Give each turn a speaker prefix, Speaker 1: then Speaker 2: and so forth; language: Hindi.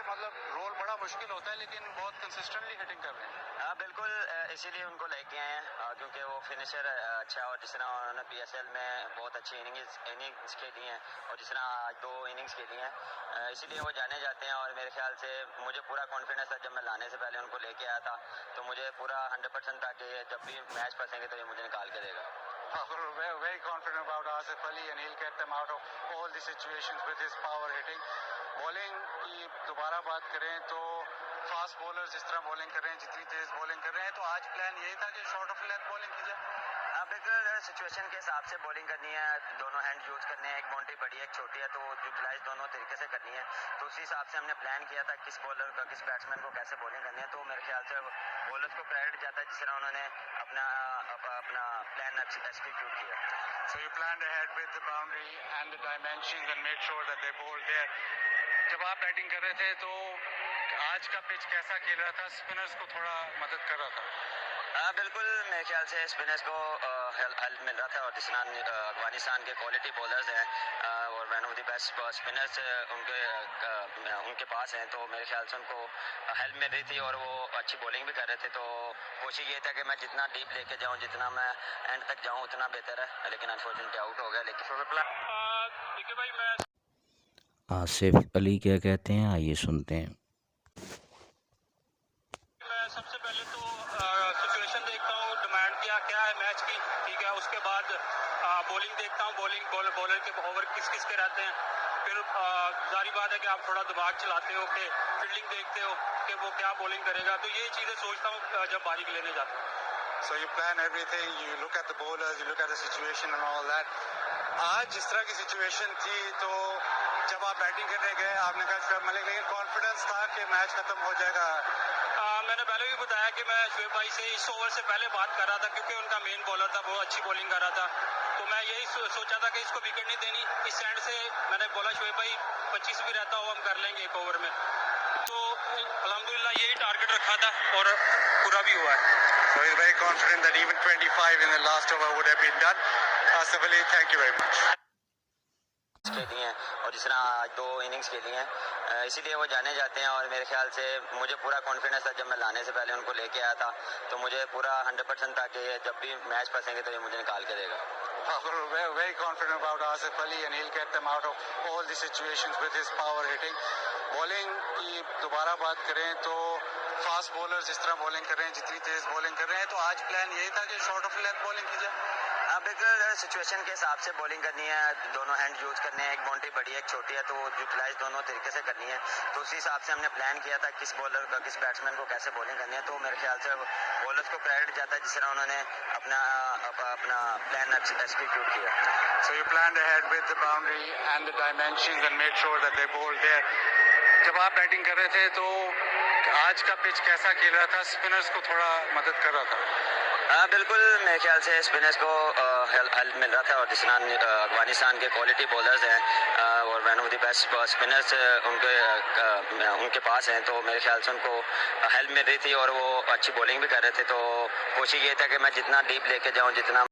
Speaker 1: मतलब रोल बड़ा मुश्किल होता है, लेकिन बहुत कंसिस्टेंटली हिटिंग कर रहे हैं।
Speaker 2: हाँ बिल्कुल, इसीलिए उनको लेके आए हैं क्योंकि वो फिनिशर अच्छा है और जिस तरह उन्होंने PSL में बहुत अच्छी इनिंग्स खेली हैं और जिस तरह आज 2 इनिंग्स खेली हैं, इसीलिए वो जाने जाते हैं। और मेरे ख्याल से मुझे पूरा कॉन्फिडेंस था जब मैं लाने से पहले उनको लेके आया था, तो मुझे पूरा 100% था कि जब भी मैच फंसेंगे तो ये मुझे निकाल के देगा।
Speaker 1: We're very confident about Asif Ali and he'll get them out of all the situations with his power hitting. Bowling की दोबारा बात करें तो फास्ट बॉलर जिस तरह बॉलिंग कर रहे हैं, जितनी तेज बॉलिंग कर रहे हैं, तो आज प्लान यही था कि शॉर्ट ऑफ लेंथ बॉलिंग की जाए।
Speaker 2: हाँ बिल्कुल, सिचुएशन के हिसाब से बॉलिंग करनी है, दोनों हैंड यूज करने हैं, एक बाउंड्री बड़ी है एक छोटी है, तो यूटिलाइज दोनों तरीके से करनी है। तो उसी हिसाब से हमने प्लान किया था किस बॉलर का किस बैट्समैन को कैसे बॉलिंग करनी है। तो मेरे ख्याल से बॉलर्स को क्रेडिट जाता है जिस तरह उन्होंने अपना प्लान एक्सिक्यूट किया।
Speaker 1: So you planned ahead with the boundary and the dimensions and made sure that they bowled there. जब आप बैटिंग कर रहे थे तो आज का पिच कैसा खेल रहा था, स्पिनर्स को थोड़ा मदद कर रहा था?
Speaker 2: हाँ बिल्कुल, मेरे ख्याल से स्पिनर्स को हेल्प मिल रहा था और जिस तरह अफगानिस्तान के क्वालिटी बॉलर्स हैं और one of the best spinners उनके पास हैं, तो मेरे ख्याल से उनको हेल्प मिल रही थी और वो अच्छी बॉलिंग भी कर रहे थे। तो कोशिश ये था कि मैं जितना डीप लेके जाऊँ, जितना मैं एंड तक जाऊँ उतना बेहतर है, लेकिन अनफॉर्चुनेटली आउट हो गया। लेकिन
Speaker 1: देखिए भाई, मैं
Speaker 3: आसिफ अली क्या कहते हैं, आइए सुनते हैं।
Speaker 1: सबसे पहले तो सिचुएशन देखता हूँ, डिमांड क्या है मैच की, ठीक है। उसके बाद बॉलिंग देखता हूँ, बॉलर के ओवर किस किस के रहते हैं। फिर जारी बात है कि आप थोड़ा दिमाग चलाते हो कि फील्डिंग देखते हो कि वो क्या बॉलिंग करेगा, तो ये चीज़ें सोचता हूँ जब बारी लेने जाता हूँ। So you plan everything, you look at the bowlers, you look at the situation and all that. आज जिस तरह की सिचुएशन थी, तो जब आप बैटिंग करने गए आपने कहा शुएब मलिक, लेकिन कॉन्फिडेंस था कि मैच खत्म हो जाएगा। मैंने पहले भी बताया कि मैं शुएब भाई से इस ओवर से पहले बात कर रहा था, क्योंकि उनका मेन बॉलर था, वो अच्छी बॉलिंग कर रहा था। तो मैं यही सोचा था कि इसको विकेट नहीं देनी। इस एंड से मैंने बोला शुएब भाई 25 भी रहता हो हम कर लेंगे एक ओवर में। तो अल्हम्दुलिल्लाह यही टारगेट रखा था और पूरा भी हुआ है। So he's very confident that even 25 in the last over would have been done. Asif Ali, thank you very much.
Speaker 2: खेली हैं और जिस तरह आज 2 इनिंग्स खेली हैं, इसीलिए वो जाने जाते हैं। और मेरे ख्याल से मुझे पूरा कॉन्फिडेंस था जब मैं लाने से पहले उनको लेके आया था, तो मुझे पूरा 100% था कि जब भी मैच फंसेंगे तो ये मुझे निकाल के देगा।
Speaker 1: We're very confident about Asif Ali and he'll get them out of all the situations with his power hitting. Bowling की दोबारा बात करें तो फास्ट बॉलर जिस तरह बॉलिंग कर रहे हैं, जितनी तेज बॉलिंग कर रहे हैं, तो आज प्लान यही था कि शॉर्ट ऑफ लेंथ बॉलिंग की जाए।
Speaker 2: हाँ बिल्कुल, सिचुएशन के हिसाब से बॉलिंग करनी है, दोनों हैंड यूज करने हैं, एक बाउंड्री बड़ी है एक छोटी है, तो यूटिलाइज दोनों तरीके से करनी है। तो उसी हिसाब से हमने प्लान किया था किस बॉलर का किस बैट्समैन को कैसे बॉलिंग करनी है। तो मेरे ख्याल से बॉलर्स को क्रेडिट जाता है जिस तरह उन्होंने अपना प्लान एक्सिक्यूट किया।
Speaker 1: So you planned ahead with the boundary and the dimensions and made sure that they bowled there. जब आप बैटिंग कर रहे थे तो आज का पिच कैसा खेल रहा था, स्पिनर्स को थोड़ा मदद कर रहा था?
Speaker 2: हाँ बिल्कुल, मेरे ख्याल से स्पिनर्स को हेल्प मिल रहा था और जिस तरह अफगानिस्तान के क्वालिटी बॉलर्स हैं और one of the best spinners उनके पास हैं, तो मेरे ख्याल से उनको हेल्प मिल रही थी और वो अच्छी बॉलिंग भी कर रहे थे। तो कोशिश ये था कि मैं जितना डीप लेके जाऊँ, जितना